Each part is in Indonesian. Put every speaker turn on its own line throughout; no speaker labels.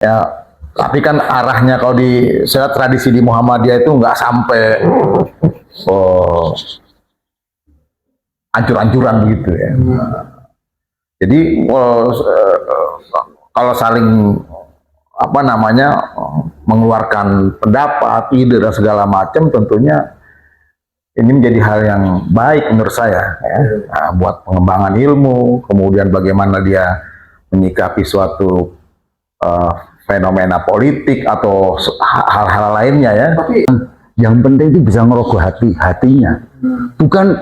Ya, tapi kan arahnya kalau di saya tradisi di Muhammadiyah itu nggak sampai ancur-ancuran gitu ya. Jadi kalau saling apa namanya mengeluarkan pendapat, ide dan segala macam, tentunya ini menjadi hal yang baik menurut saya ya. Nah, buat pengembangan ilmu, kemudian bagaimana dia menyikapi suatu fenomena politik atau hal-hal lainnya ya.
Tapi yang penting itu bisa ngerogoh hatinya.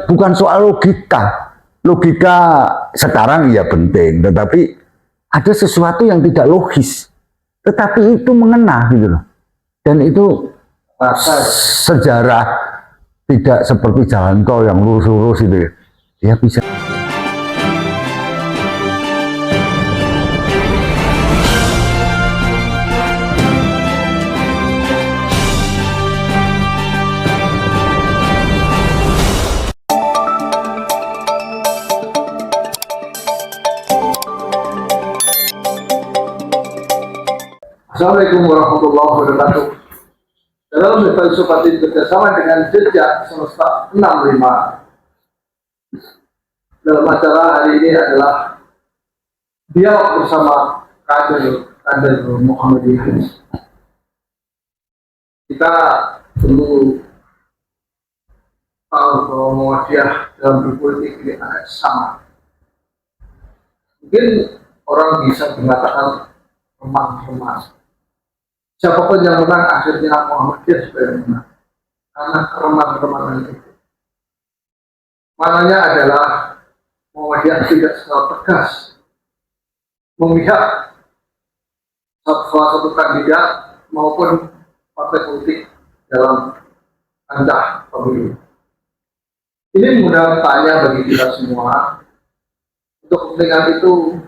Bukan soal logika. Logika sekarang ya penting, tetapi ada sesuatu yang tidak logis. Tetapi itu mengena gitu loh. Dan itu sejarah tidak seperti jalan tol yang lurus-lurus itu ya. Dia bisa.
Assalamualaikum warahmatullahi wabarakatuh. Dalam Filsafat bersama dengan Jejak Semesta 65. Dalam acara hari ini adalah dialog bersama kader Muhammadiyah. Kita perlu tahu bahwa Muhammadiyah dalam berpolitik ini agak sama. Mungkin orang bisa mengatakan remang-remang. Siapapun yang menang akhirnya Muhammadiyah juga yang menang, karena keremang-remangan itu. Maknanya adalah Muhammadiyah tidak secara tegas memihak salah satu kandidat maupun partai politik dalam kancah pemilu. Ini mudah tanya bagi kita semua. Untuk kepentingan itu,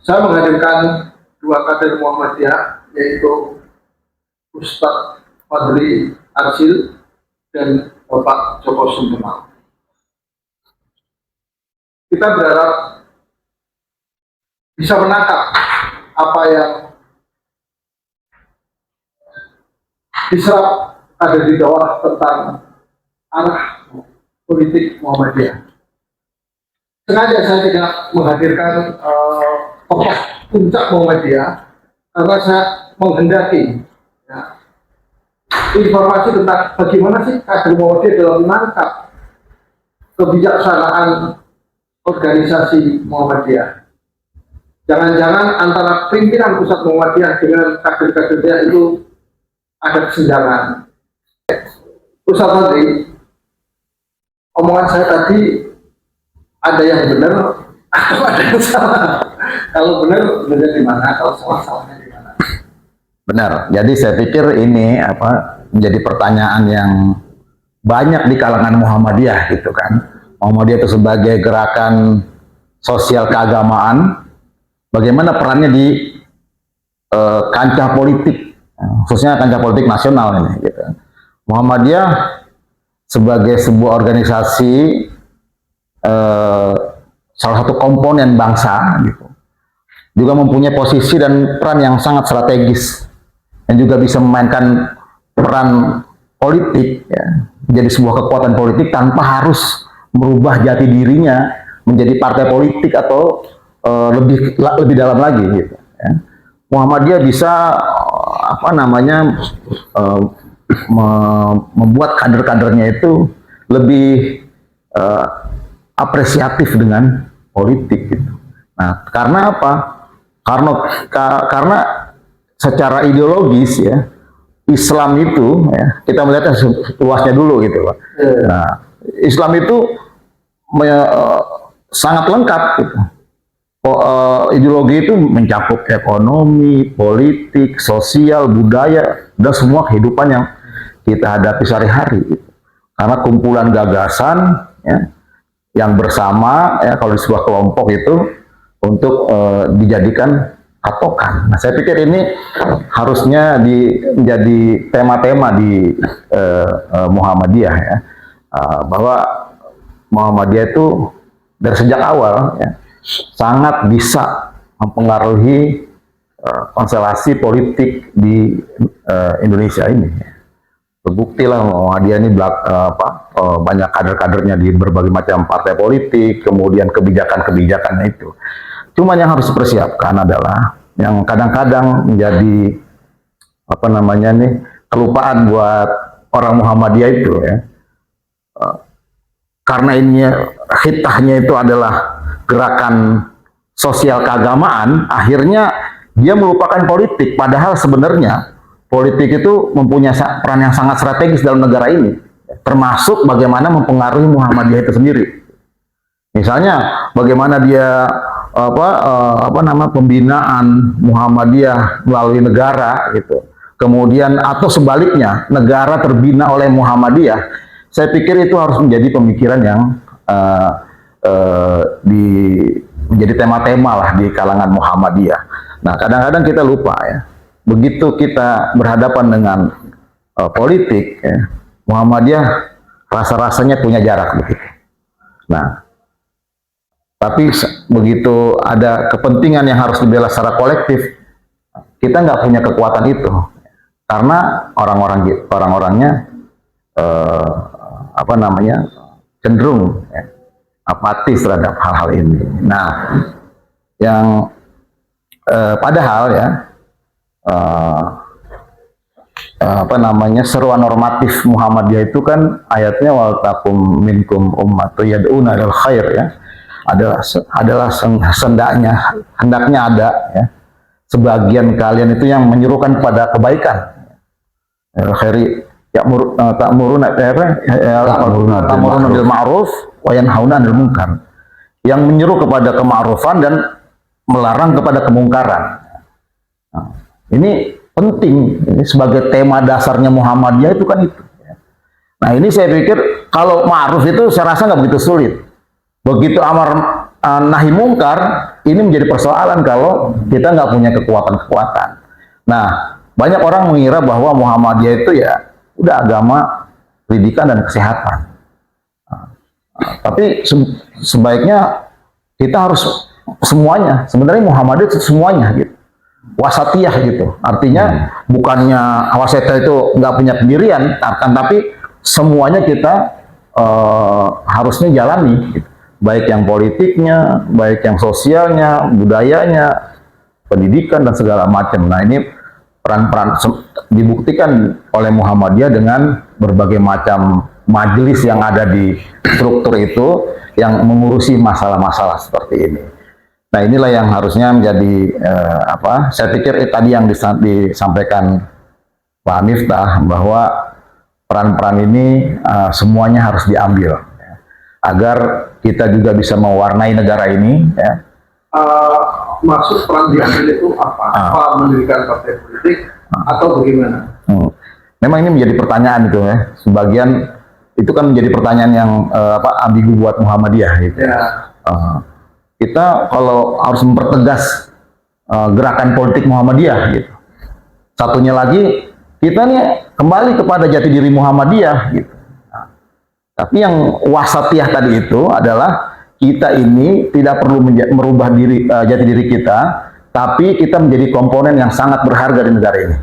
saya menghadirkan dua kader Muhammadiyah, yaitu Ustadz Fadli Arsil dan Bapak Joko Suntemal. Kita berharap bisa menangkap apa yang diserap ada di bawah tentang arah politik Muhammadiyah. Sengaja saya tidak menghadirkan tokoh puncak Muhammadiyah karena saya menghendaki ya, informasi tentang bagaimana sih kader Muhammadiyah dalam menangkap kebijaksanaan organisasi Muhammadiyah. Jangan-jangan antara pimpinan pusat Muhammadiyah dengan kader-kadernya itu ada kesenjangan. Ustaz Fadli, omongan saya tadi ada yang benar atau ada yang salah? Kalau benar, benar di mana? Kalau salah, salahnya di mana?
Benar. Jadi saya pikir ini menjadi pertanyaan yang banyak di kalangan Muhammadiyah gitu kan. Muhammadiyah itu sebagai gerakan sosial keagamaan, bagaimana perannya di kancah politik, khususnya kancah politik nasional ini. Gitu. Muhammadiyah sebagai sebuah organisasi salah satu komponen bangsa gitu, juga mempunyai posisi dan peran yang sangat strategis dan juga bisa memainkan peran politik ya, menjadi sebuah kekuatan politik tanpa harus merubah jati dirinya menjadi partai politik atau lebih dalam lagi gitu ya. Muhammadiyah bisa membuat kader-kadernya itu lebih apresiatif dengan politik gitu. Nah, karena apa? Karena secara ideologis ya, Islam itu ya, kita melihatnya luasnya dulu gitu Pak. Nah, Islam itu sangat lengkap gitu. Ideologi itu mencakup ekonomi, politik, sosial, budaya, dan semua kehidupan yang kita hadapi sehari-hari gitu. Karena kumpulan gagasan ya, yang bersama ya, kalau di sebuah kelompok itu untuk dijadikan patokan. Nah, saya pikir ini harusnya menjadi tema-tema di Muhammadiyah ya, bahwa Muhammadiyah itu dari sejak awal ya, sangat bisa mempengaruhi konstelasi politik di Indonesia ini. Terbukti lah Muhammadiyah ini banyak kader-kadernya di berbagai macam partai politik, kemudian kebijakan-kebijakannya itu. Cuma yang harus dipersiapkan adalah yang kadang-kadang menjadi kelupaan buat orang Muhammadiyah itu ya. Karena ini khitahnya itu adalah gerakan sosial keagamaan, akhirnya dia melupakan politik. Padahal sebenarnya politik itu mempunyai peran yang sangat strategis dalam negara ini, termasuk bagaimana mempengaruhi Muhammadiyah itu sendiri. Misalnya bagaimana dia pembinaan Muhammadiyah melalui negara gitu. Kemudian atau sebaliknya negara terbina oleh Muhammadiyah. Saya pikir itu harus menjadi pemikiran yang menjadi tema-tema lah di kalangan Muhammadiyah. Nah, kadang-kadang kita lupa ya. Begitu kita berhadapan dengan politik, ya, Muhammadiyah rasa-rasanya punya jarak begitu. Nah, tapi begitu ada kepentingan yang harus dibela secara kolektif, kita nggak punya kekuatan itu, karena orang-orangnya cenderung ya, apatis terhadap hal-hal ini. Nah, yang padahal ya seruan normatif Muhammadiyah itu kan ayatnya wal takum minkum ummatun yad'una ilal khair ya, adalah hendaknya ada ya sebagian kalian itu yang menyerukan kepada kebaikan. Khairi ta'muruna bil ma'ruf wa yanhauna 'anil munkar. Yang menyeru kepada kema'rufan dan melarang kepada kemungkaran. Nah, ini penting, ini sebagai tema dasarnya Muhammadiyah itu kan itu. Nah, ini saya pikir kalau ma'ruf itu saya rasa nggak begitu sulit. Begitu amar nahi mungkar, ini menjadi persoalan kalau kita nggak punya kekuatan-kekuatan. Nah, banyak orang mengira bahwa Muhammadiyah itu ya udah agama pendidikan dan kesehatan. Tapi sebaiknya kita harus semuanya. Sebenarnya Muhammadiyah itu semuanya gitu. Wasatiyah gitu. Artinya bukannya wasatiyah itu nggak punya pendirian, tapi semuanya kita harusnya jalani gitu. Baik yang politiknya, baik yang sosialnya, budayanya, pendidikan dan segala macam. Nah, ini peran-peran dibuktikan oleh Muhammadiyah dengan berbagai macam majelis yang ada di struktur itu yang mengurusi masalah-masalah seperti ini. Nah, inilah yang harusnya menjadi saya pikir tadi yang disampaikan Pak Miftah bahwa peran-peran ini semuanya harus diambil ya, agar kita juga bisa mewarnai negara ini ya.
Maksud peran diambil itu apa? Apa mendirikan partai politik atau bagaimana?
Memang ini menjadi pertanyaan itu ya. Sebagian itu kan menjadi pertanyaan yang ambigu buat Muhammadiyah gitu. Ya. Kita kalau harus mempertegas gerakan politik Muhammadiyah gitu. Satunya lagi kita nih kembali kepada jati diri Muhammadiyah gitu. Nah, tapi yang wasatiyah tadi itu adalah kita ini tidak perlu merubah jati diri kita, tapi kita menjadi komponen yang sangat berharga di negara ini.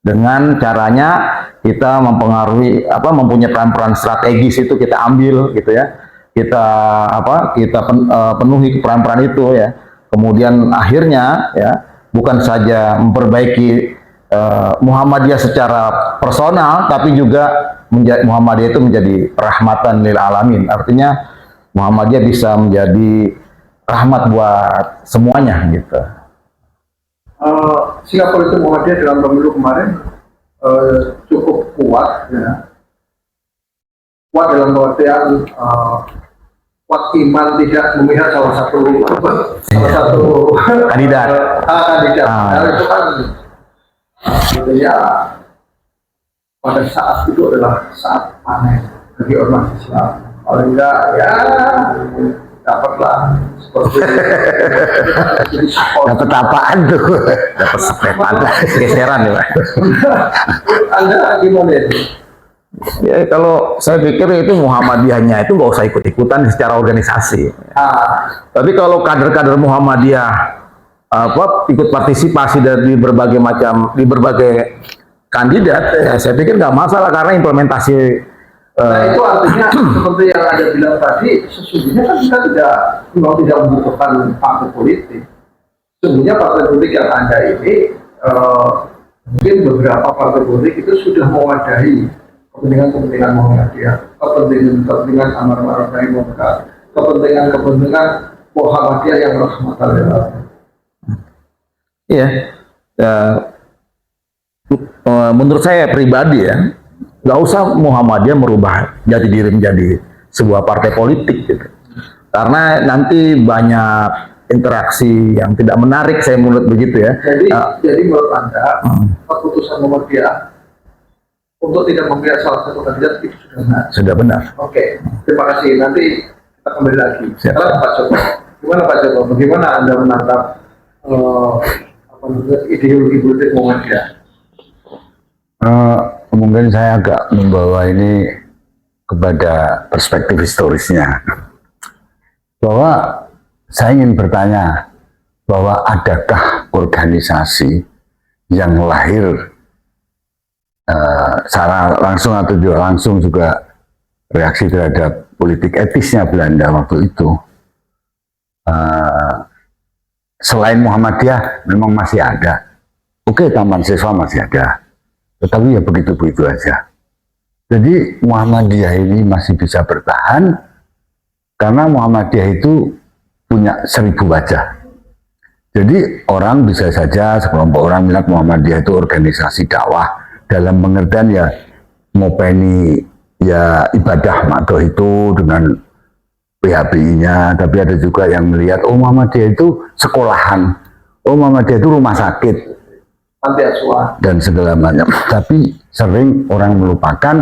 Dengan caranya kita mempengaruhi mempunyai peran-peran strategis itu kita ambil gitu ya. Kita penuhi peran-peran itu ya. Kemudian akhirnya ya bukan saja memperbaiki Muhammadiyah secara personal, tapi juga Muhammadiyah itu menjadi rahmatan lil alamin. Artinya Muhammadiyah bisa menjadi rahmat buat semuanya gitu.
Sikap politik Muhammadiyah dalam pemilu kemarin cukup kuat ya. Kuat dalam pengertian kuat iman tidak memihak salah satu
kandidat.
Nah, itu kan gitu ya, pada saat itu adalah saat panen bagi ormas Islam. Kalau enggak ya dapatlah seperti
dapat apaan tuh?
Dapat sepetan geseran ya Pak.
Anda gimana itu?
Ya kalau saya pikir itu Muhammadiyahnya itu nggak usah ikut-ikutan secara organisasi. Tapi kalau kader-kader Muhammadiyah ikut partisipasi dari berbagai kandidat, ya saya pikir nggak masalah karena implementasi.
Nah itu artinya seperti yang Anda bilang tadi, sesungguhnya kan kita memang tidak membutuhkan partai politik. Sesungguhnya partai politik yang ada ini, mungkin beberapa partai politik itu sudah mewadahi kepentingan Muhammadiyah, kepentingan amar ma'ruf nahi munkar, kepentingan Muhammadiyah yang rahmatan lil alamin.
Iya, menurut saya pribadi ya, nggak usah Muhammadiyah merubah jati diri menjadi sebuah partai politik gitu. Karena nanti banyak interaksi yang tidak menarik, saya menurut begitu ya.
Jadi menurut Anda, keputusan Muhammadiyah untuk tidak memilih salah satu kandidat itu sudah benar? Sudah benar. Oke, terima kasih. Nanti kita kembali lagi. Sekarang Pak Joko, gimana Pak Joko? Bagaimana Anda menangkap ideologi politik Muhammadiyah?
Mungkin saya agak membawa ini kepada perspektif historisnya, bahwa saya ingin bertanya bahwa adakah organisasi yang lahir secara langsung atau tidak langsung juga reaksi terhadap politik etisnya Belanda waktu itu. Selain Muhammadiyah memang masih ada. Oke, Taman Siswa masih ada. Tetapi ya begitu-begitu aja. Jadi Muhammadiyah ini masih bisa bertahan karena Muhammadiyah itu punya 1000 wajah. Jadi orang bisa saja, sekelompok orang melihat Muhammadiyah itu organisasi dakwah dalam pengertian ya ngopeni ya ibadah makdo itu dengan PHBI-nya, tapi ada juga yang melihat oh Muhammadiyah itu sekolahan, oh Muhammadiyah itu rumah sakit,
panti asuhan
dan segala macam. Tapi sering orang melupakan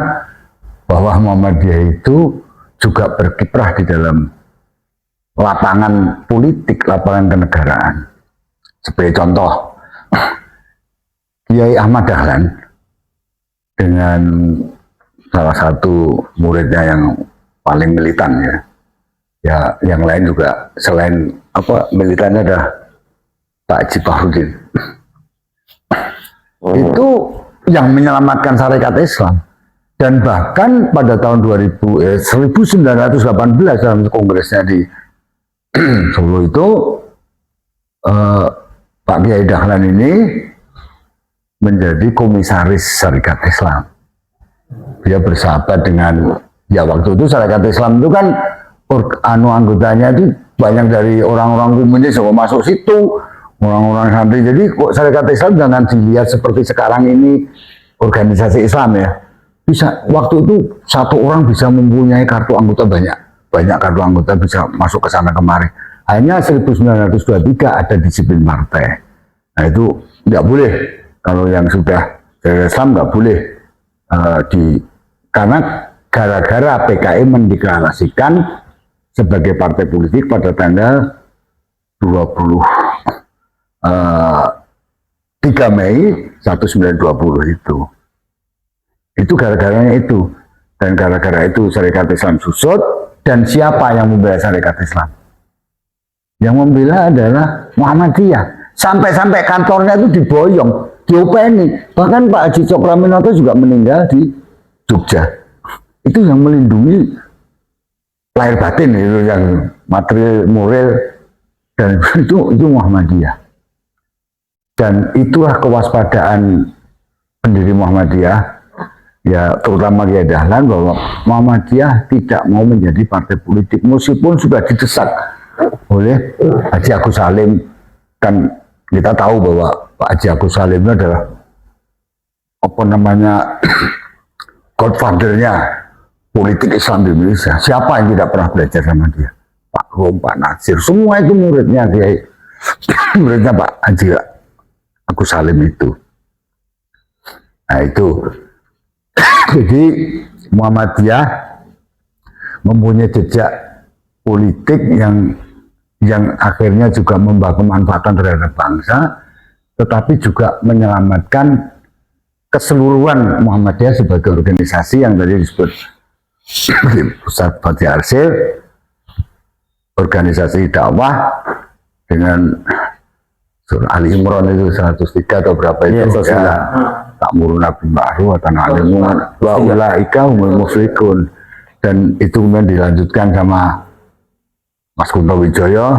bahwa Muhammadiyah itu juga berkiprah di dalam lapangan politik, lapangan kenegaraan. Sebagai contoh, Kiai Ahmad Dahlan dengan salah satu muridnya yang paling militan ya yang lain juga selain militannya ada Pak Haji Bahrudin. Itu yang menyelamatkan syarikat Islam. Dan bahkan pada tahun 1918 dalam kongresnya di Solo itu Pak Kiai Dahlan ini menjadi komisaris syarikat Islam. Dia bersahabat dengan waktu itu syarikat Islam itu kan anggotanya itu banyak dari orang-orang komunis masuk situ, orang-orang santri. Jadi kok syarikat Islam jangan dilihat seperti sekarang ini organisasi Islam ya. Bisa waktu itu satu orang bisa mempunyai kartu anggota banyak kartu anggota bisa masuk ke sana kemari. Hanya 1923 ada disiplin partai. Nah itu nggak boleh kalau yang sudah dari Islam nggak boleh karena gara-gara PKI mendeklarasikan sebagai partai politik pada tanggal 3 Mei 1920 itu. Itu gara-garanya itu. Dan gara-gara itu syarikat Islam susut. Dan siapa yang membela syarikat Islam? Yang membela adalah Muhammadiyah. Sampai-sampai kantornya itu diboyong, diopeni. Bahkan Pak Haji Cokraminoto juga meninggal di Jogja. Itu yang melindungi lahir batin, itu yang material, moral, dan itu Muhammadiyah. Dan itulah kewaspadaan pendiri Muhammadiyah, ya terutama Kiai Dahlan, bahwa Muhammadiyah tidak mau menjadi partai politik meskipun sudah didesak oleh Haji Agus Salim. Kan kita tahu bahwa Pak Haji Agus Salim itu adalah godfather-nya politik Islam di Indonesia. Siapa yang tidak pernah belajar sama dia? Pak Rom, Pak Nasir, semua itu muridnya Kiai, muridnya Pak Haji Agus Salim itu. Nah itu. Jadi Muhammadiyah mempunyai jejak politik yang akhirnya juga membawa kemanfaatan terhadap bangsa, tetapi juga menyelamatkan keseluruhan Muhammadiyah sebagai organisasi yang tadi disebut Ustaz Fatih Arsyil, organisasi dakwah dengan Surah Ali Imran itu 103 atau berapa itu ya, ta'muruna bil ma'ruf wa tanhauna 'anil munkar wa ulaika humul muflihun. Dan itu kemudian dilanjutkan sama Mas Kunto Wijoyo,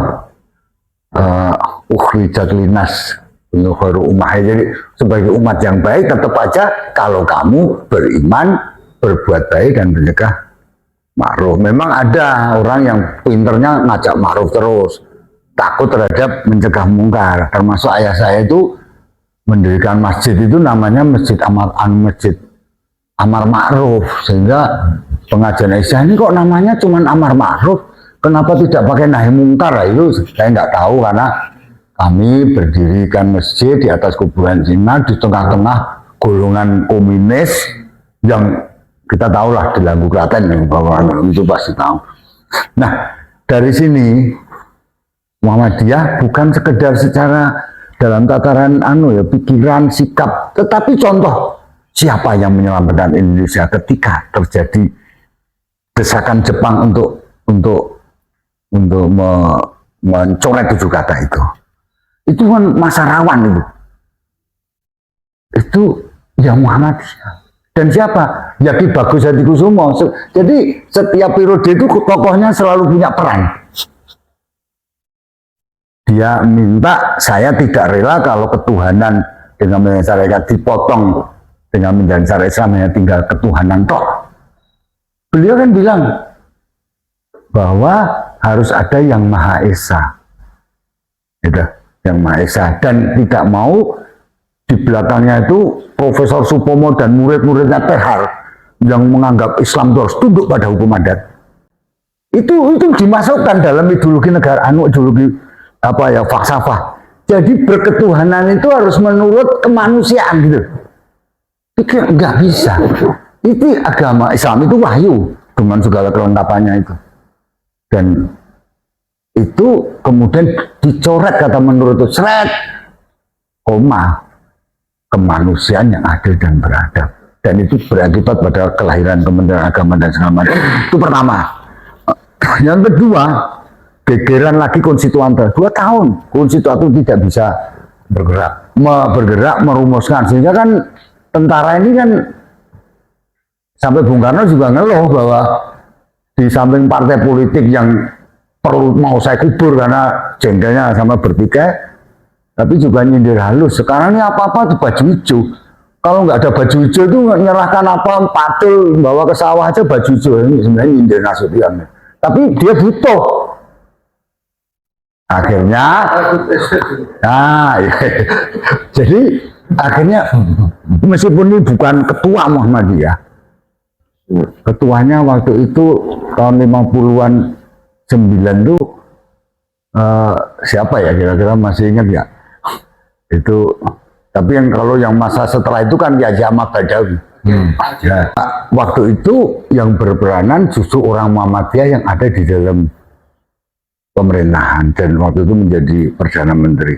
ukhrijat linas khairu ummah. Jadi sebagai umat yang baik tetap aja kalau kamu beriman, berbuat baik dan mencegah ma'ruf. Memang ada orang yang pinternya ngajak ma'ruf terus, takut terhadap mencegah mungkar. Termasuk ayah saya itu mendirikan masjid itu namanya Masjid Amar Ma'ruf, sehingga pengajian Isya ini kok namanya cuman Amar Ma'ruf, kenapa tidak pakai nahi mungkar? Itu saya nggak tahu, karena kami berdirikan masjid di atas kuburan Cina di tengah-tengah golongan komunis yang kita tahulah di Lagu Klaten, bahwa itu pasti tahu. Nah, dari sini Muhammadiyah bukan sekedar secara dalam tataran pikiran, sikap, tetapi contoh siapa yang menyelamatkan Indonesia ketika terjadi desakan Jepang untuk mencoret 7 kata itu. Itu kan masa rawan itu. Itu yang Muhammadiyah. Dan siapa? Ya Ki Bagus Hadikusumo. Jadi setiap periode itu tokohnya selalu punya peran. Dia minta, saya tidak rela kalau ketuhanan dengan menjadi syariat dipotong dengan menjadi syariat Islam hanya tinggal ketuhanan toh. Beliau kan bilang bahwa harus ada yang Maha Esa, gitu, yang Maha Esa, dan tidak mau di belakangnya itu Profesor Supomo dan murid-muridnya Tehar yang menganggap Islam itu harus tunduk pada hukum adat. Itu dimasukkan dalam ideologi negara, ideologi falsafah. Jadi berketuhanan itu harus menurut kemanusiaan gitu. Pikir nggak bisa. Itu agama Islam itu wahyu dengan segala kelengkapannya itu. Dan itu kemudian dicoret kata menurut itu, seret, koma, kemanusiaan yang adil dan beradab. Dan itu berakibat pada kelahiran Kementerian Agama dan segala macam. Itu pertama. Yang kedua, gegeran lagi konstituante 2 tahun. Konstituante tidak bisa bergerak merumuskan, sehingga kan tentara ini kan sampai Bung Karno juga ngeluh bahwa di samping partai politik yang perlu mau saya kubur karena jengkelnya sama bertikai, tapi juga nyindir halus. Sekarang ini apa-apa itu baju hijau. Kalau nggak ada baju hijau itu menyerahkan apa, patul bawa ke sawah aja baju hijau. Ini sebenarnya nyindir Nasution. Tapi dia butuh. Akhirnya, jadi akhirnya meskipun ini bukan ketua Muhammadiyah, ketuanya waktu itu tahun 50-an 9 tuh siapa ya kira-kira, masih ingat ya? Itu, tapi yang kalau yang masa setelah itu kan ya Ahmad Badawi. Ya, waktu itu yang berperanan justru orang Muhammadiyah yang ada di dalam pemerintahan, dan waktu itu menjadi Perdana Menteri.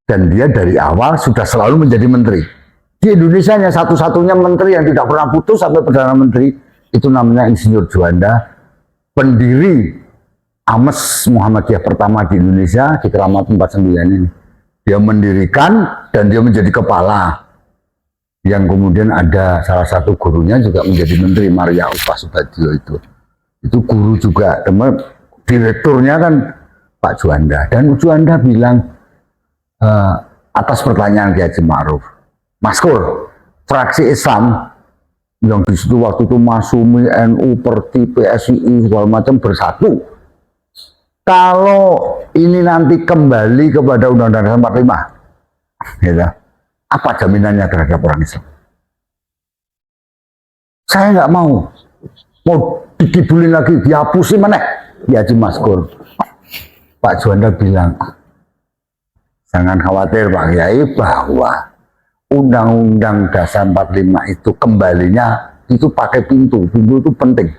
Dan dia dari awal sudah selalu menjadi menteri. Di Indonesia hanya satu-satunya menteri yang tidak pernah putus sampai Perdana Menteri, itu namanya Insinyur Juanda, pendiri AMES Muhammadiyah pertama di Indonesia di Keramat 49 ini. Dia mendirikan dan dia menjadi kepala. Yang kemudian ada salah satu gurunya juga menjadi menteri, Maria Upah Subadio itu guru juga, teman direkturnya kan Pak Juanda. Dan Juanda bilang atas pertanyaan Kiai Haji Ma'ruf, Maskur, fraksi Islam yang di situ waktu itu Masumi, NU, Perti, PSII segala macam bersatu. Kalau ini nanti kembali kepada Undang-Undang 45, gitu, apa jaminannya terhadap orang Islam? Saya nggak mau dikibulin lagi, dihapusin mana? Ya Haji Maskur. Pak Juanda bilang, jangan khawatir Pak Kiai, bahwa Undang-Undang Dasar 45 itu kembalinya itu pakai pintu itu penting.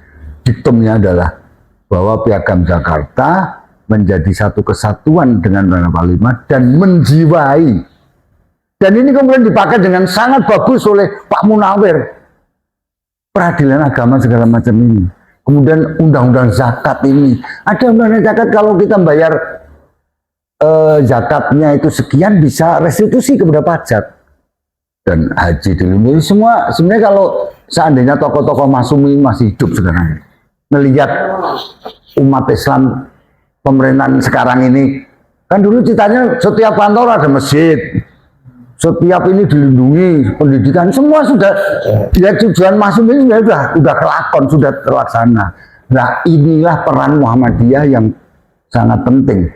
Diktumnya adalah bahwa Piagam Jakarta menjadi satu kesatuan dengan Undang-Undang 45 dan menjiwai. Dan ini kemudian dipakai dengan sangat bagus oleh Pak Munawir. Peradilan agama segala macam ini. Kemudian undang-undang zakat ini. Ada undang-undang zakat kalau kita bayar zakatnya itu sekian bisa restitusi kepada pajak dan haji dilindungi semua. Sebenarnya kalau seandainya tokoh-tokoh Masumi masih hidup sekarang, melihat umat Islam pemerintahan sekarang ini, kan dulu ceritanya setiap kantor ada masjid, setiap ini dilindungi, pendidikan semua sudah, ya tujuan Masumi ini sudah kelakon, sudah terlaksana. Nah inilah peran Muhammadiyah yang sangat penting.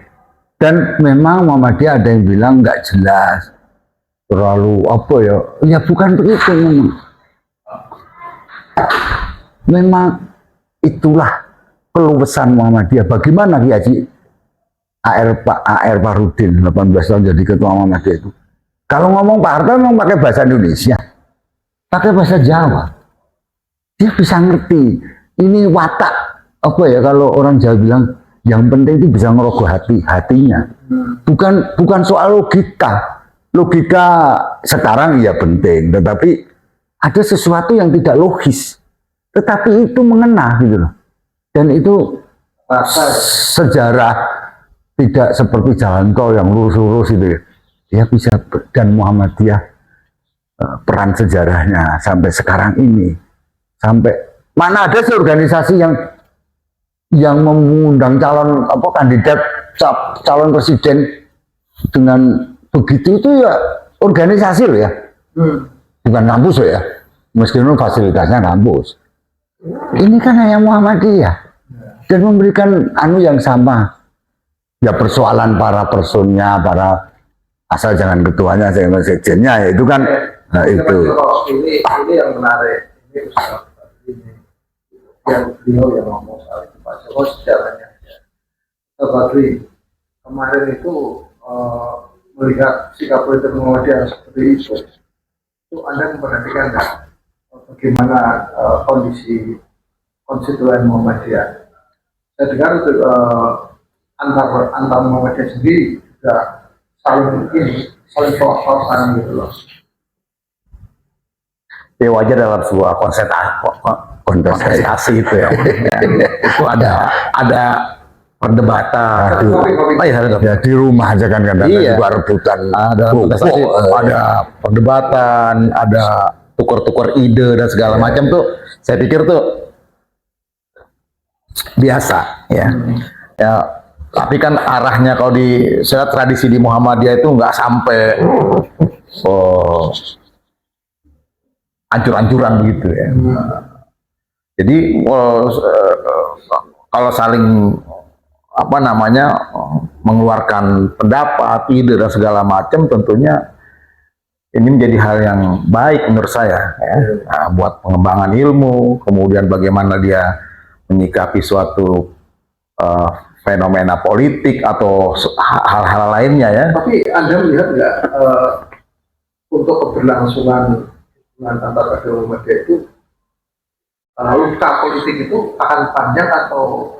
Dan memang Muhammadiyah ada yang bilang nggak jelas, terlalu apa ya? Ya bukan begitu memang. Memang itulah keluasan Muhammadiyah. Bagaimana Kiai Haji A.R. Farudin 18 tahun jadi ketua Muhammadiyah itu? Kalau ngomong Pak Harto memang pakai bahasa Indonesia, pakai bahasa Jawa. Dia bisa ngerti. Ini watak apa ya kalau orang Jawa bilang, yang penting itu bisa ngerogoh hatinya. Bukan soal logika. Logika sekarang ya penting, tetapi ada sesuatu yang tidak logis. Tetapi itu mengena gitu loh. Dan itu sejarah tidak seperti jalan tol yang lurus-lurus itu ya. Dia bisa, dan Muhammadiyah peran sejarahnya sampai sekarang ini. Sampai mana ada sih organisasi yang mengundang calon kandidat calon presiden dengan begitu, itu ya organisasi loh ya, bukan kampus loh ya, meskipun fasilitasnya kampus. Ini kan hanya Muhammadiyah dan memberikan yang sama. Ya persoalan para personnya, para asal jangan ketuanya, jangan sekjennya, ya itu kan itu.
Ini yang menarik. Ini yang beliau yang ngomong soal itu Pak Joko sejarahnya. Badri kemarin itu melihat sikap politik Muhammadiyah seperti itu Anda memperhatikan nggak bagaimana kondisi konstituen Muhammadiyah? Saya dengar antar Muhammadiyah sendiri juga saling soal gitu loh.
Ya wajar dalam sebuah kontestasi itu ya. Itu ada perdebatan.
Ya di rumah aja kan
iya.
juga rebutan.
Ada kontestasi, ada perdebatan, ada tukar-tukar ide dan segala macam tuh. Saya pikir tuh biasa ya. Ya, tapi kan arahnya kalau di saya tradisi di Muhammadiyah itu nggak sampai ancur-ancuran begitu ya. Jadi kalau saling mengeluarkan pendapat, ide dan segala macam, tentunya ini menjadi hal yang baik menurut saya ya. Nah, buat pengembangan ilmu, kemudian bagaimana dia menyikapi suatu fenomena politik atau hal-hal lainnya ya.
Tapi Anda melihat nggak untuk keberlangsungan antara kedua Muhammadiyah itu luka politik itu akan panjang atau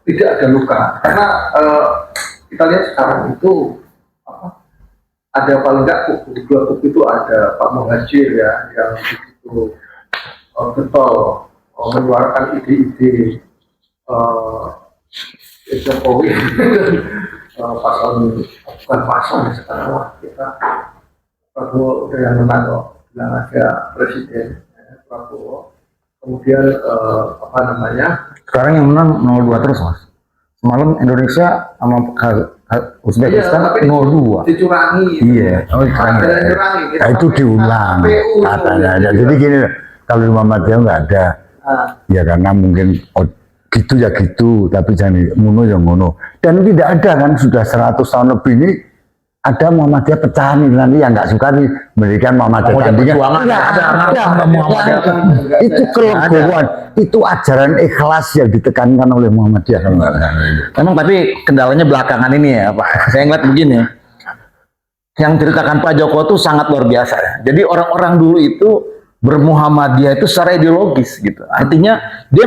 tidak ada luka? Karena kita lihat sekarang itu ada paling nggak dua kubu itu ada Pak Muhajir ya yang begitu getol mengeluarkan ide-ide Jokowi bukan paslon sekarang kita Prabowo udah yang menang kok, bilang aja presiden Prabowo. Kemudian
sekarang yang menang 02 terus Mas. Semalam Indonesia sama Uzbekistan 02
dicurangi.
Iya.
Dicurangi.
Itu diulang katanya. Jadi gini, kalau di Muhammadiyah nggak ada. Ya karena mungkin gitu ya gitu, tapi jangan ngono ya ngono. Dan tidak ada kan sudah 100 tahun lebih ini ada Muhammadiyah pecah nih, nanti yang nggak suka nih memberikan Muhammadiyah tandingan. Itu kelegoan, itu ajaran ikhlas yang ditekankan oleh Muhammadiyah.
Memang tapi kendalanya belakangan ini ya Pak. Saya ngeliat begini, yang ceritakan Pak Joko itu sangat luar biasa ya. Jadi orang-orang dulu itu bermuhammadiyah itu secara ideologis gitu. Artinya dia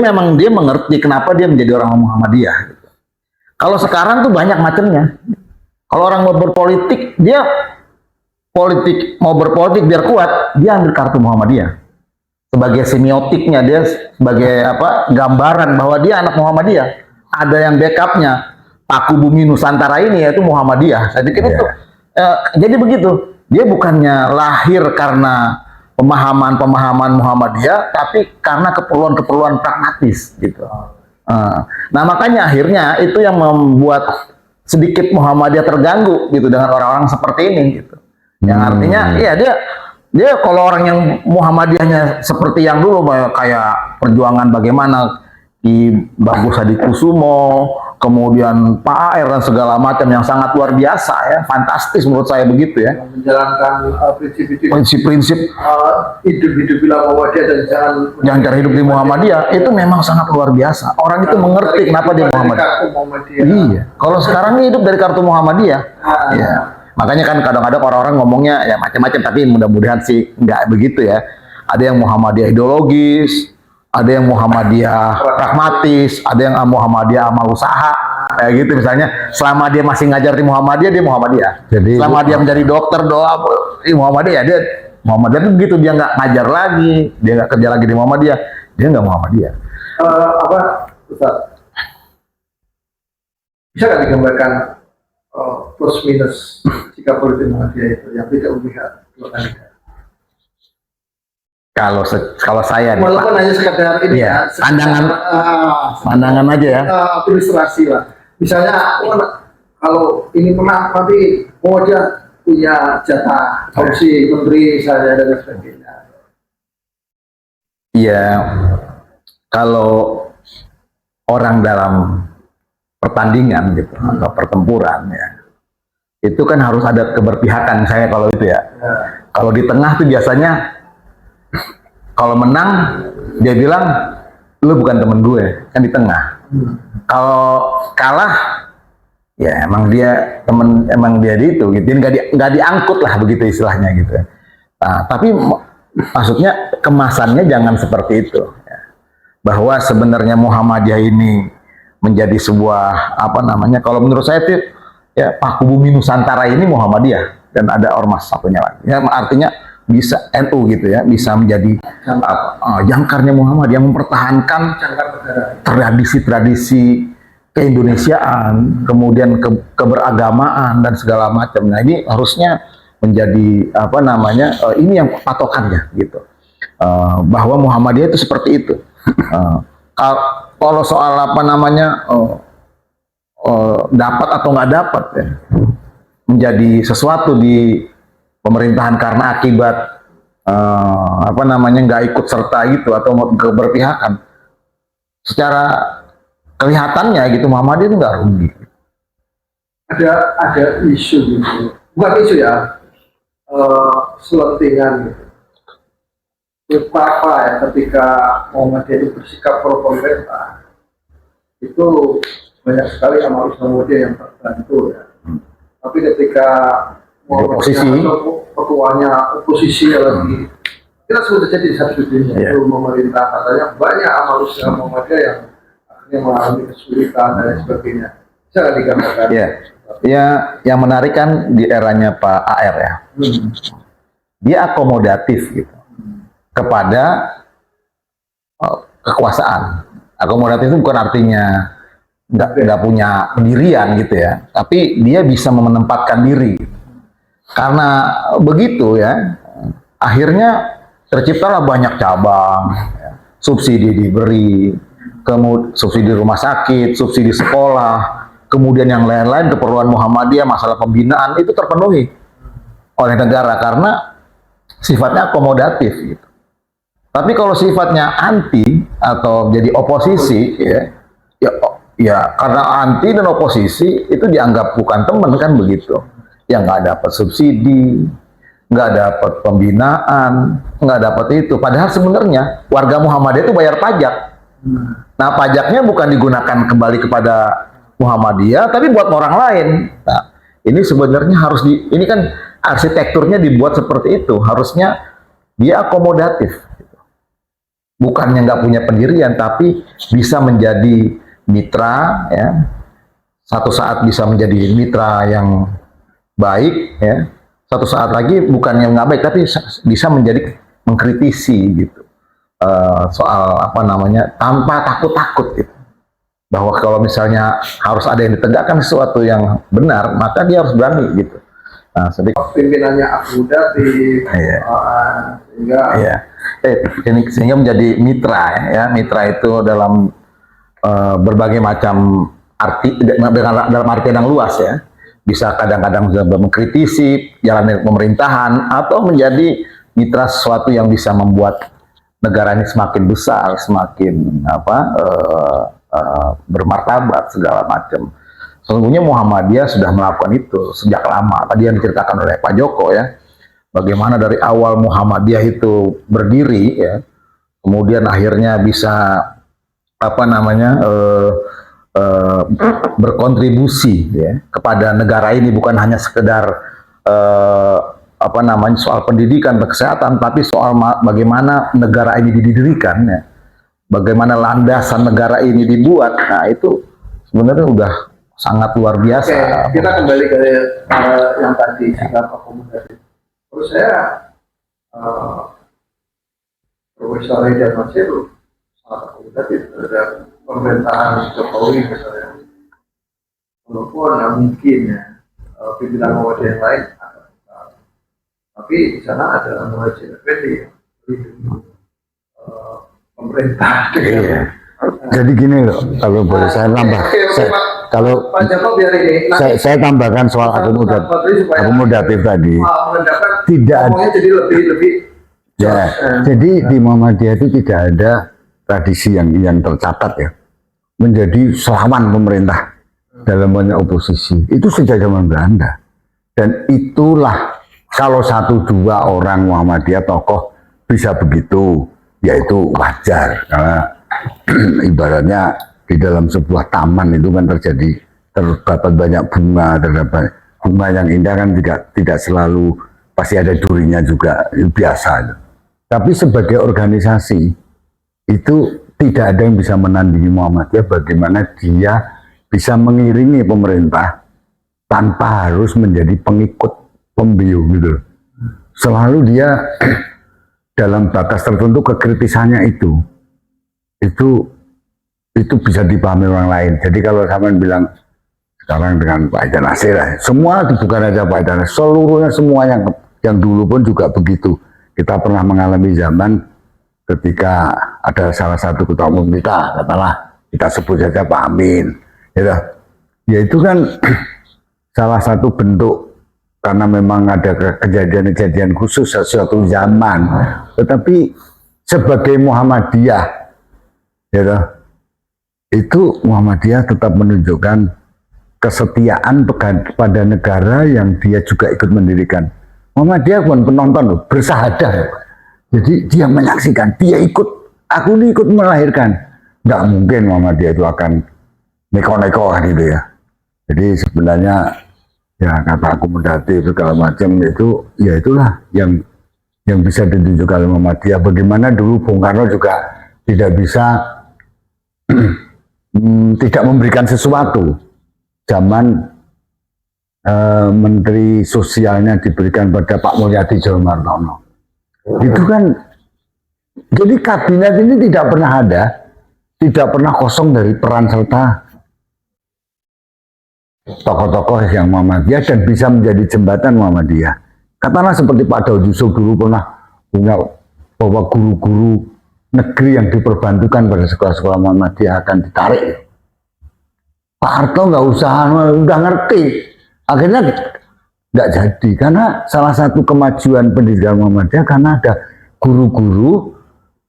mengerti kenapa dia menjadi orang Muhammadiyah gitu. Kalau sekarang tuh banyak macamnya. Kalau orang mau berpolitik, dia mau berpolitik biar kuat, dia ambil kartu Muhammadiyah. Sebagai semiotiknya, dia sebagai gambaran bahwa dia anak Muhammadiyah. Ada yang backupnya. paku bumi Nusantara ini yaitu Muhammadiyah. Saya pikir itu jadi begitu. Dia bukannya lahir karena pemahaman-pemahaman Muhammadiyah, tapi karena keperluan-keperluan pragmatis gitu. Nah makanya akhirnya itu yang membuat sedikit Muhammadiyah terganggu gitu dengan orang-orang seperti ini gitu. Yang artinya ya dia kalau orang yang Muhammadiyahnya seperti yang dulu kayak perjuangan bagaimana di Bagus Hadikusumo, kemudian Pak AR dan segala macam yang sangat luar biasa ya, fantastis menurut saya begitu ya.
Menjalankan
Prinsip-prinsip
hidup bila Muhammadiyah dan
jangan cara hidup di Muhammadiyah itu memang sangat luar biasa. Orang itu mengerti kenapa dia Muhammadiyah. Iya. Kalau sekarang ini hidup dari kartu Muhammadiyah. Iya. Makanya kan kadang-kadang orang-orang ngomongnya ya macam-macam, tapi mudah-mudahan sih nggak begitu ya. Ada yang Muhammadiyah ideologis, ada yang Muhammadiyah pragmatis, ada yang Muhammadiyah amal usaha, kayak gitu misalnya. Selama dia masih ngajar di Muhammadiyah, dia Muhammadiyah. Jadi selama dia menjadi dokter doa di Muhammadiyah, dia Muhammadiyah itu begitu. Dia nggak ngajar lagi, dia nggak kerja lagi di Muhammadiyah, dia nggak Muhammadiyah.
Ustaz? Bisa nggak digambarkan plus minus jika politik Muhammadiyah itu yang tidak memihak dua kandidat?
Kalau saya
walaupun hanya sekadar ini
ya,
ya,
pandangan aja ya.
Administrasi lah. Misalnya kalau ini menang nanti dia punya jatah kursi menteri misalnya dan sebagainya.
Iya, kalau orang dalam pertandingan gitu atau pertempuran ya, itu kan harus ada keberpihakan saya kalau itu ya. Kalau di tengah tuh biasanya kalau menang dia bilang lu bukan temen gue, kan di tengah. Kalau kalah ya emang dia temen, emang dia itu gitu, nggak diangkut lah begitu istilahnya gitu. Nah, tapi maksudnya kemasannya jangan seperti itu ya. Bahwa sebenarnya Muhammadiyah ini menjadi sebuah apa namanya, kalau menurut saya itu ya paku bumi Nusantara ini Muhammadiyah dan ada ormas satunya lagi ya, artinya bisa NU gitu ya, bisa menjadi jangkarnya Muhammad yang mempertahankan tradisi-tradisi keindonesiaan, kemudian keberagamaan dan segala macam. Nah ini harusnya menjadi apa namanya, ini yang patokannya gitu, bahwa Muhammadiyah itu seperti itu. Kalau soal apa namanya dapat atau nggak dapat ya, menjadi sesuatu di pemerintahan karena akibat apa namanya nggak ikut serta gitu atau keberpihakan, secara kelihatannya gitu Muhammadiyah itu nggak rugi.
Ada isu gitu, bukan isu ya, selentingan gitu. Apa ya ketika Muhammadiyah itu bersikap pro pemerintah itu banyak sekali amal usaha Muhammadiyah yang terbantu ya. Tapi ketika
oposisi,
ketuanya oposisi lagi, kita sudah jadi satu dunia itu pemerintah katanya banyak amal usaha Muhammadiyah yang akhirnya mengalami kesulitan dan sebagainya. Bisa digambarkan?
Ya, yang menarik kan di eranya Pak AR ya, dia akomodatif gitu kepada kekuasaan. Akomodatif itu bukan artinya nggak punya pendirian gitu ya, tapi dia bisa menempatkan diri. Karena begitu ya, akhirnya terciptalah banyak cabang, ya, subsidi diberi, kemudian subsidi rumah sakit, subsidi sekolah, kemudian yang lain-lain keperluan Muhammadiyah, masalah pembinaan itu terpenuhi oleh negara karena sifatnya akomodatif gitu. Tapi kalau sifatnya anti atau jadi oposisi ya karena anti dan oposisi itu dianggap bukan teman kan begitu. Yang nggak dapat subsidi, nggak dapat pembinaan, nggak dapat itu. Padahal sebenarnya warga Muhammadiyah itu bayar pajak. Nah pajaknya bukan digunakan kembali kepada Muhammadiyah, tapi buat orang lain. Nah ini sebenarnya harus ini kan arsitekturnya dibuat seperti itu. Harusnya dia akomodatif. Bukannya nggak punya pendirian, tapi bisa menjadi mitra ya. Satu saat bisa menjadi mitra yang baik ya, satu saat lagi bukan yang nggak baik tapi bisa menjadi mengkritisi gitu, soal apa namanya tanpa takut-takut gitu. bahwa kalau misalnya harus ada yang ditegakkan sesuatu yang benar, maka dia harus berani gitu. Nah,
pimpinannya Abu Dhabi,
Iya.
sehingga
Iya. Sehingga menjadi mitra ya. Mitra itu dalam berbagai macam arti, dalam artian yang luas ya. Bisa kadang-kadang mengkritisi jalan pemerintahan atau menjadi mitra sesuatu yang bisa membuat negara ini semakin besar, semakin bermartabat segala macam. Sesungguhnya Muhammadiyah sudah melakukan itu sejak lama. Tadi yang diceritakan oleh Pak Joko ya, bagaimana dari awal Muhammadiyah itu berdiri ya, kemudian akhirnya bisa berkontribusi ya kepada negara ini, bukan hanya sekedar soal pendidikan dan kesehatan, tapi soal bagaimana negara ini didirikan ya, bagaimana landasan negara ini dibuat. Nah itu sebenarnya udah sangat luar biasa.
Oke, kita kembali ke yang tadi sikap akomodatif. Terus saya Profesor Haidar Nasir sangat akomodatif terhadap pemerintahan Jokowi misalnya. Walaupun mungkin ya pimpinan Muhammadiyah yang lain ada, tapi di sana ada Muhajir Effendi pemerintah.
Iya. Jadi gini loh, kalau boleh saya nambah, kalau
Pak Joko biar ini,
saya tambahkan soal akomodatif tadi. Tidak ada,
jadi lebih
ya. Jadi di Muhammadiyah itu tidak ada tradisi yang tercatat ya, menjadi selawan pemerintah dalam banyak oposisi. Itu sejak zaman Belanda. Dan itulah kalau 1-2 orang Muhammadiyah tokoh bisa begitu, yaitu wajar karena ibaratnya di dalam sebuah taman itu kan terdapat banyak bunga, terdapat bunga yang indah kan tidak selalu pasti ada durinya juga, itu biasa. Tapi sebagai organisasi itu tidak ada yang bisa menandingi Muhammadiyah bagaimana dia bisa mengiringi pemerintah tanpa harus menjadi pengikut pembiu gitu. Selalu dia dalam batas tertentu kekritisannya itu bisa dipahami orang lain. Jadi kalau sampean bilang sekarang dengan Pak Haidar Nasir, semua bukan aja Pak Haidar Nasir, seluruhnya semua yang dulu pun juga begitu. Kita pernah mengalami zaman ketika ada salah satu ketua umum kita, katakanlah kita sebut saja Pak Amin, ya itu kan salah satu bentuk karena memang ada kejadian-kejadian khusus sesuatu zaman, tetapi sebagai Muhammadiyah, itu Muhammadiyah tetap menunjukkan kesetiaan pada negara yang dia juga ikut mendirikan. Muhammadiyah bukan penonton loh, bersahadah. Jadi dia menyaksikan, dia ikut, aku ini ikut melahirkan. Nggak mungkin Muhammadiyah itu akan neko-neko gitu ya. Jadi sebenarnya ya kata akomodatif segala macam itu, ya itulah yang bisa ditunjukkan oleh Muhammadiyah. Bagaimana dulu Bung Karno juga tidak bisa tidak memberikan sesuatu. Zaman Menteri Sosialnya diberikan pada Pak Mulyadi Jawamartono. Itu kan, jadi kabinet ini tidak pernah ada, tidak pernah kosong dari peran serta tokoh-tokoh yang Muhammadiyah dan bisa menjadi jembatan Muhammadiyah. Katakanlah seperti Pak Daud Yusuf dulu pernah punya bahwa guru-guru negeri yang diperbantukan pada sekolah-sekolah Muhammadiyah akan ditarik. Pak Harto nggak usah, udah ngerti. Akhirnya nggak jadi karena salah satu kemajuan pendidikan Muhammadiyah karena ada guru-guru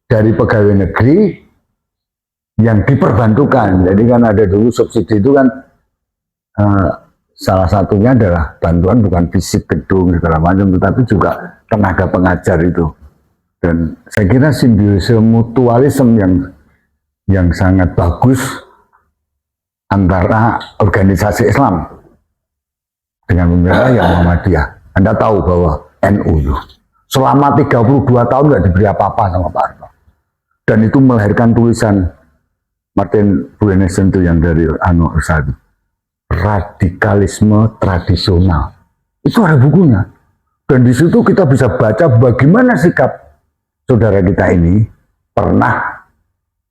dari pegawai negeri yang diperbantukan. Jadi kan ada dulu subsidi itu kan salah satunya adalah bantuan bukan fisik gedung segala macam, tetapi juga tenaga pengajar itu. Dan saya kira simbiosis mutualisme yang sangat bagus antara organisasi Islam dengan pemerintah yang Muhammadiyah. Anda tahu bahwa NU itu selama 32 tahun nggak diberi apa-apa sama Pak Harto. Dan itu melahirkan tulisan Martin Buenasen itu yang dari Ursadi. Radikalisme tradisional. Itu ada bukunya. Dan di situ kita bisa baca bagaimana sikap saudara kita ini pernah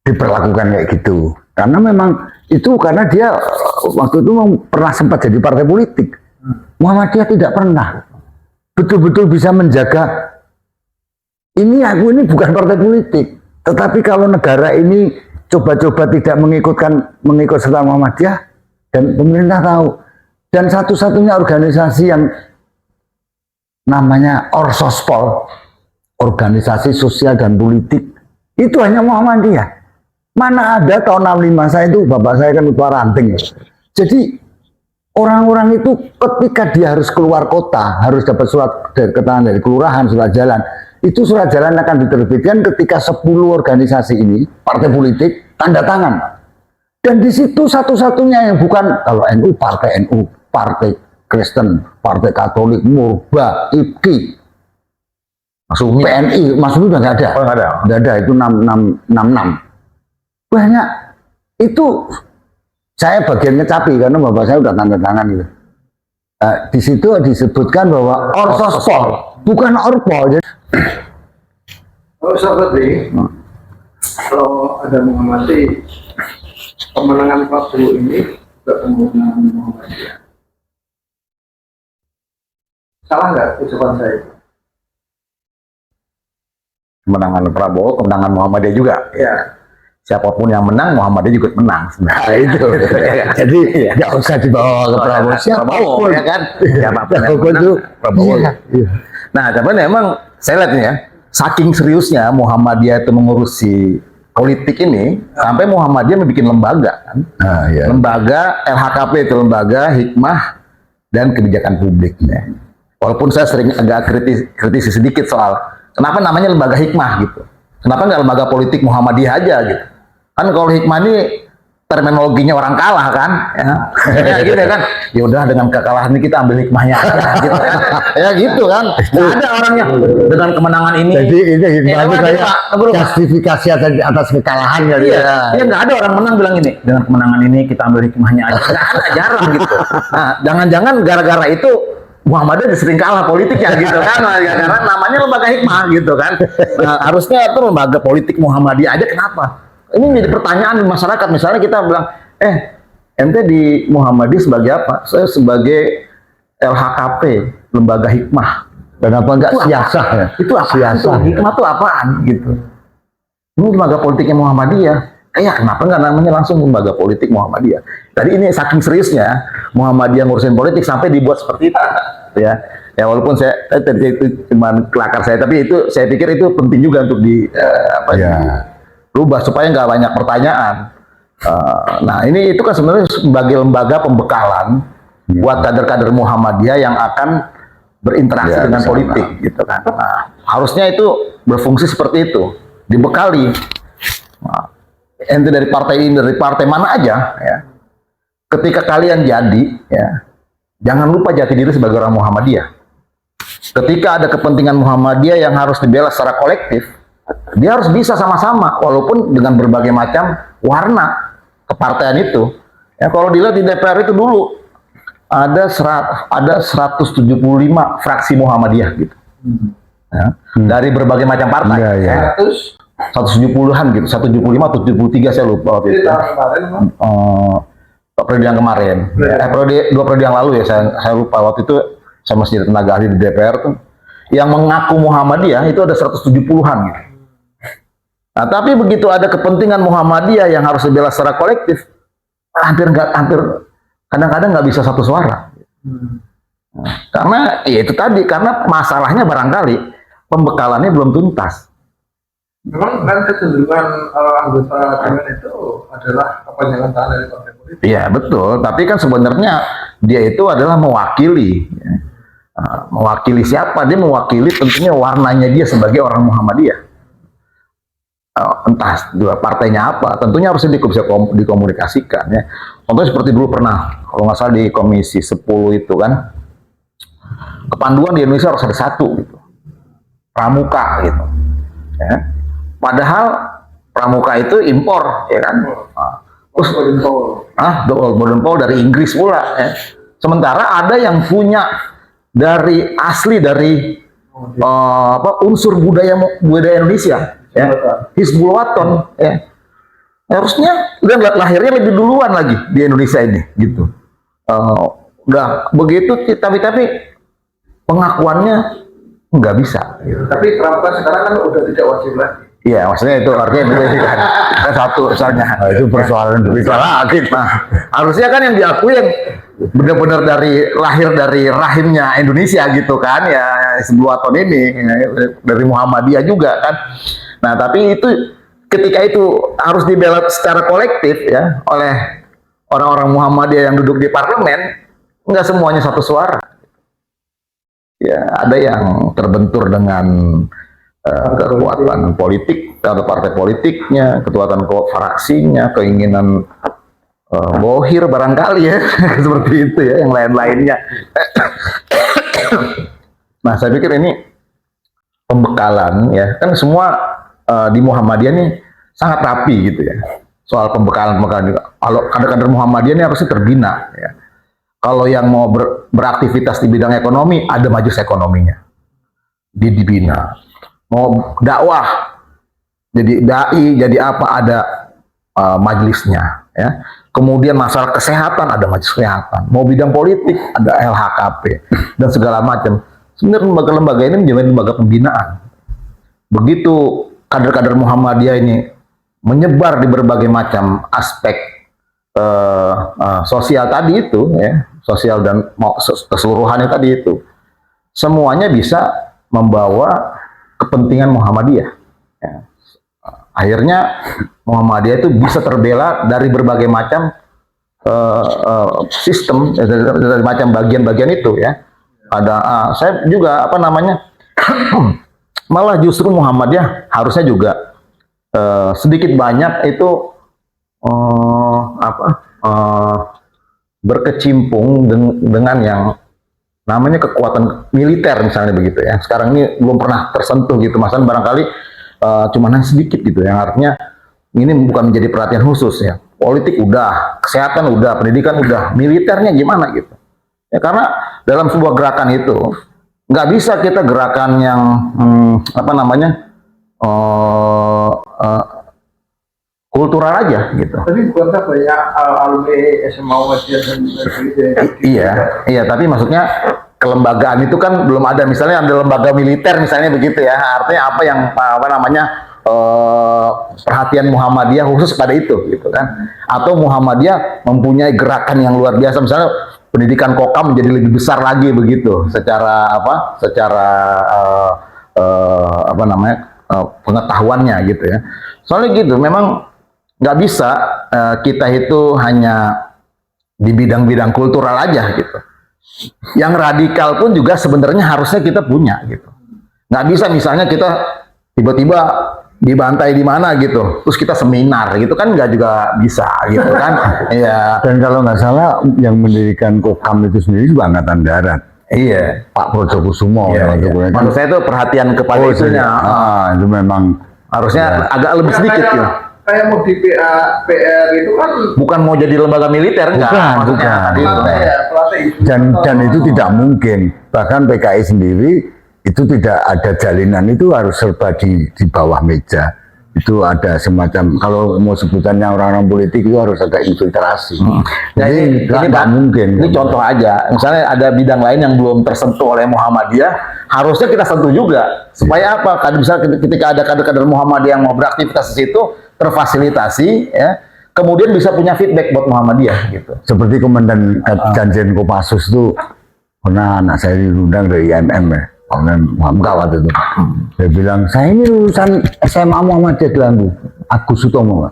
diperlakukan kayak gitu. Karena memang itu karena dia waktu itu pernah sempat jadi partai politik. Muhammadiyah tidak pernah betul-betul bisa menjaga ini, aku ini bukan partai politik, tetapi kalau negara ini coba-coba tidak mengikut serta Muhammadiyah dan pemerintah tahu, dan satu-satunya organisasi yang namanya Orsospol, organisasi sosial dan politik, itu hanya Muhammadiyah. Mana ada tahun 65 saya itu, bapak saya kan ketua ranting. Jadi orang-orang itu ketika dia harus keluar kota, harus dapat surat keterangan dari kelurahan, surat jalan. Itu surat jalan akan diterbitkan ketika 10 organisasi ini, partai politik, tanda tangan. Dan di situ satu-satunya yang bukan, kalau NU, Partai Kristen, Partai Katolik, Murba, IPKI,
Masumi.
PNI, Masumi udah nggak ada.
Oh, nggak ada.
Nggak ada, itu 66. Banyak. Itu saya bagian ngecapi karena bapak saya udah tanda tangan gitu. Di situ disebutkan bahwa Orsospol, bukan Orpol. Jadi,
Kalau sahabat kalau ada mengamati kemenangan Prabowo ini juga kemenangan Muhammadiyah. Salah nggak ucapan saya?
Kemenangan Prabowo, kemenangan Muhammadiyah juga.
Ya.
Siapapun yang menang, Muhammadiyah juga menang sebenarnya.
nah itu. Jadi nggak usah dibawa ke Prabowo.
Prabowo, ya kan? Siapapun yang
Prabowo
menang,
itu.
Prabowo.
Iya, iya.
Nah, tapi emang saya lihat nih ya, saking seriusnya Muhammadiyah itu mengurusi politik ini, sampai Muhammadiyah membuat lembaga kan?
Nah, iya.
Lembaga LHKP itu lembaga hikmah dan kebijakan publik. Ya. Walaupun saya sering agak kritisi sedikit soal kenapa namanya lembaga hikmah gitu. Kenapa nggak lembaga politik Muhammadiyah aja gitu? Kan kalau hikmah ini terminologinya orang kalah kan, ya gitu kan. Ya udah dengan kekalahan ini kita ambil hikmahnya aja, gitu kan. Ya gitu kan. Nggak ada orangnya dengan kemenangan ini.
Jadi ini hikmah itu
kayak
kayak justifikasi atas kekalahan ya.
Iya, nggak ada orang menang bilang ini dengan kemenangan ini kita ambil hikmahnya aja. Nggak ada, jarang gitu. Nah, jangan-jangan gara-gara itu Muhammadiyah sering kalah politiknya gitu kan, karena namanya lembaga hikmah gitu kan. Nah, harusnya itu lembaga politik Muhammadiyah aja, kenapa? Ini menjadi pertanyaan di masyarakat. Misalnya kita bilang, ente di Muhammadiyah sebagai apa? Saya sebagai LHKP, lembaga hikmah.
Kenapa enggak siasah ya?
Itu apa?
Siasah.
Hikmah itu apaan gitu? Ini lembaga politiknya Muhammadiyah. Kenapa nggak namanya langsung lembaga politik Muhammadiyah? Tadi ini saking seriusnya Muhammadiyah ngurusin politik sampai dibuat seperti itu, ya. Ya walaupun saya itu cuma kelakar saya, tapi itu saya pikir itu penting juga untuk dirubah supaya nggak banyak pertanyaan. Nah ini itu kan sebenarnya sebagai lembaga pembekalan buat kader-kader Muhammadiyah yang akan berinteraksi dengan politik, gitu kan. Nah, harusnya itu berfungsi seperti itu, dibekali. Nah, ente dari partai ini, dari partai mana aja, ya. Ketika kalian jadi, ya, jangan lupa jati diri sebagai orang Muhammadiyah. Ketika ada kepentingan Muhammadiyah yang harus dibela secara kolektif, dia harus bisa sama-sama, walaupun dengan berbagai macam warna kepartaian itu. Ya, kalau dilihat di DPR itu dulu ada 175 fraksi Muhammadiyah gitu, ya, dari berbagai macam partai. 170-an gitu, 175 atau 73 saya lupa waktu itu. Periode yang kemarin, dua periode yang lalu ya, saya lupa waktu itu. Saya masih jadi tenaga ahli di DPR tuh, yang mengaku Muhammadiyah itu ada 170-an gitu. Nah, tapi begitu ada kepentingan Muhammadiyah yang harus dibela secara kolektif, kadang-kadang nggak bisa satu suara. Nah, karena ya itu tadi, karena masalahnya barangkali pembekalannya belum tuntas.
Memang kan kecenderungan anggota dewan itu adalah kepanjangan tangan dari partai politik.
Iya betul, tapi kan sebenarnya dia itu adalah mewakili. Ya. Mewakili siapa? Dia mewakili tentunya warnanya dia sebagai orang Muhammadiyah. Entah dua partainya apa, tentunya harusnya bisa dikomunikasikan. Ya. Contohnya seperti dulu pernah, kalau nggak salah di Komisi 10 itu kan, kepanduan di Indonesia harus ada satu gitu, pramuka gitu. Ya. Padahal pramuka itu impor, ya kan? Terus Golden Paul dari Inggris pula. Ya. Sementara ada yang punya dari asli dari unsur budaya Indonesia, ya. Hizbul Waton, ya. Harusnya udah lahirnya lebih duluan lagi di Indonesia ini, gitu. Udah begitu, tapi pengakuannya nggak bisa. Gitu.
Tapi pramuka sekarang kan udah tidak wajib lagi.
Iya, maksudnya itu artinya itu kan satu misalnya.
Nah, itu persoalan lagi.
Nah, harusnya kan yang diakui yang benar-benar lahir dari rahimnya Indonesia gitu kan ya, sebelum tahun ini dari Muhammadiyah juga kan. Nah, tapi itu ketika itu harus dibela secara kolektif ya oleh orang-orang Muhammadiyah yang duduk di parlemen, nggak semuanya satu suara. Ya, ada yang terbentur dengan kekuatan politik atau partai politiknya, kekuatan fraksinya, keinginan bohir barangkali ya, seperti itu ya, yang lain-lainnya. Nah, saya pikir ini pembekalan ya, kan semua di Muhammadiyah ini sangat rapi gitu ya, soal pembekalan juga. Kalau kader-kader Muhammadiyah ini harusnya terbina ya. Kalau yang mau beraktivitas di bidang ekonomi, ada majelis ekonominya, dibina. Mau dakwah, jadi dai, jadi apa, ada majelisnya ya. Kemudian masalah kesehatan, ada majelis kesehatan. Mau bidang politik, ada LHKP dan segala macam. Sebenarnya lembaga-lembaga ini menjadi lembaga pembinaan. Begitu kader-kader Muhammadiyah ini menyebar di berbagai macam aspek sosial tadi itu ya, sosial dan keseluruhannya tadi itu, semuanya bisa membawa kepentingan Muhammadiyah. Ya. Akhirnya Muhammadiyah itu bisa terbela dari berbagai macam sistem, dari macam bagian-bagian itu ya. Ada saya juga apa namanya malah justru Muhammadiyah harusnya juga sedikit banyak itu berkecimpung dengan yang namanya kekuatan militer misalnya begitu ya. Sekarang ini belum pernah tersentuh gitu, masalah barangkali cuman sedikit gitu, yang artinya ini bukan menjadi perhatian khusus ya. Politik udah, kesehatan udah, pendidikan udah, militernya gimana gitu. Ya karena dalam sebuah gerakan itu nggak bisa kita gerakan yang kultural aja gitu.
Tapi bukankah banyak alumni SMA Muhammadiyah dan
Iya, tapi maksudnya kelembagaan itu kan belum ada. Misalnya ada lembaga militer misalnya begitu ya. Artinya apa yang perhatian Muhammadiyah khusus pada itu gitu kan. Atau Muhammadiyah mempunyai gerakan yang luar biasa, misalnya pendidikan kokam menjadi lebih besar lagi begitu secara pengetahuannya gitu ya. Soalnya gitu, memang nggak bisa kita itu hanya di bidang-bidang kultural aja gitu. Yang radikal pun juga sebenarnya harusnya kita punya gitu. Nggak bisa misalnya kita tiba-tiba dibantai di mana gitu, terus kita seminar gitu kan, nggak juga bisa gitu kan. Iya.
Dan kalau nggak salah yang mendirikan Kokam itu sendiri juga Angkatan Darat.
Iya.
Pak Projokusumo.
Iya, iya. Maksud saya itu perhatian kepada itunya.
Itu memang
harusnya agak lebih sedikit ya.
Kayak mau di PR itu kan
bukan mau jadi lembaga militer, enggak.
Bukan.
pelatih.
Dan itu tidak mungkin. Bahkan PKI sendiri itu tidak ada jalinan, itu harus serba di bawah meja. Itu ada semacam, kalau mau sebutannya orang-orang politik itu harus ada infiltrasi. Jadi ini nggak mungkin.
Ini contoh aja. Misalnya ada bidang lain yang belum tersentuh oleh Muhammadiyah, harusnya kita sentuh juga. Supaya apa? Kan bisa ketika ada kader-kader Muhammadiyah yang mau beraktivitas di situ, terfasilitasi, ya. Kemudian bisa punya feedback buat Muhammadiyah gitu.
Seperti Komandan Danjen Kopassus itu pernah anak saya diundang dari IMM ya. Muhammad waktu itu. Dia bilang, saya ini lulusan SMA Muhammadiyah Delanggu, Agus Sutomo.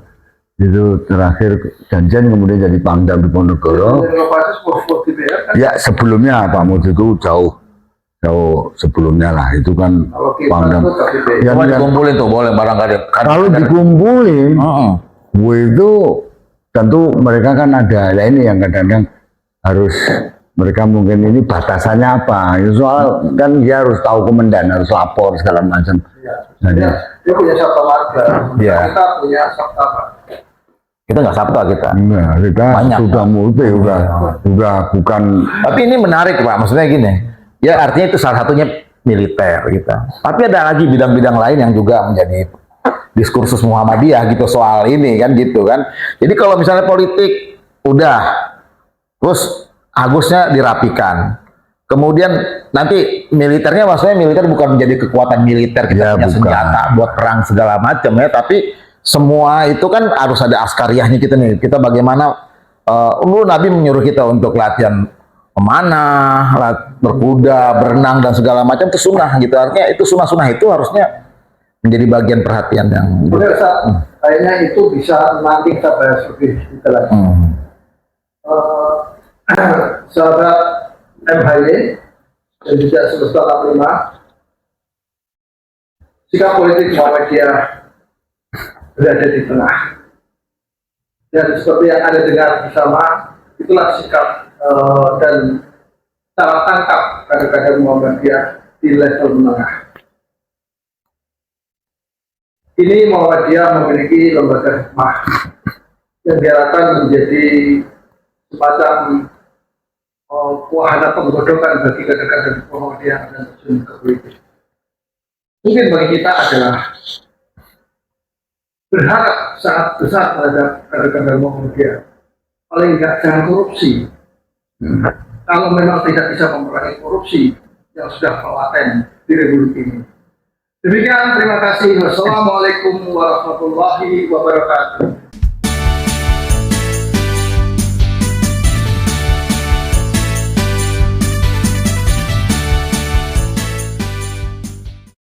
Itu terakhir Danjen, kemudian jadi Pangdam di Ponorogo. Ya sebelumnya Pak Mudi itu jauh sebelumnya lah, itu kan Pangdam.
Ya, dikumpulin tuh boleh barangkali.
Kalau dikumpulin, itu tentu mereka kan ada, ya ini yang kadang-kadang harus mereka mungkin ini batasannya apa, soal kan dia harus tahu komandan, harus lapor segala macam.
Dia punya sabta marga, kita punya sabta.
Kita nggak sabta kita.
Nah, kita banyak, sudah multi, udah bukan.
Tapi ini menarik Pak, maksudnya gini, ya artinya itu salah satunya militer gitu. Tapi ada lagi bidang-bidang lain yang juga menjadi diskursus Muhammadiyah gitu soal ini kan gitu kan. Jadi kalau misalnya politik udah, terus Agusnya dirapikan. Kemudian nanti militernya, maksudnya militer bukan menjadi kekuatan militer kita
Ya,
punya
bukan.
senjata buat perang segala macam ya, tapi semua itu kan harus ada askariyahnya kita nih. Kita bagaimana Nabi menyuruh kita untuk latihan memanah, berkuda, berenang dan segala macam itu sunnah gitu. Artinya itu sunnah-sunnah itu harusnya menjadi bagian perhatian yang
Pemirsa, kayaknya itu bisa nanti kita bahas lebih detail lagi. Sahabat MHY dan juga semesta 65, sikap politik Muhammadiyah berada di tengah. Dan seperti yang Anda dengar bersama, itulah sikap dan cara tangkap kader-kader Muhammadiyah di level menengah. Ini Muhammadiyah memiliki lembaga hikmah yang diharapkan menjadi semacam wahana penggodokan bagi kader-kader Muhammadiyah dan terjun ke politik. Mungkin bagi kita adalah berharap sangat besar terhadap kader-kader Muhammadiyah. Paling tidak jangan korupsi. Kalau memang tidak bisa memerangi korupsi yang sudah telaten di Republik ini. Demikian, terima kasih. Wassalamualaikum warahmatullahi wabarakatuh.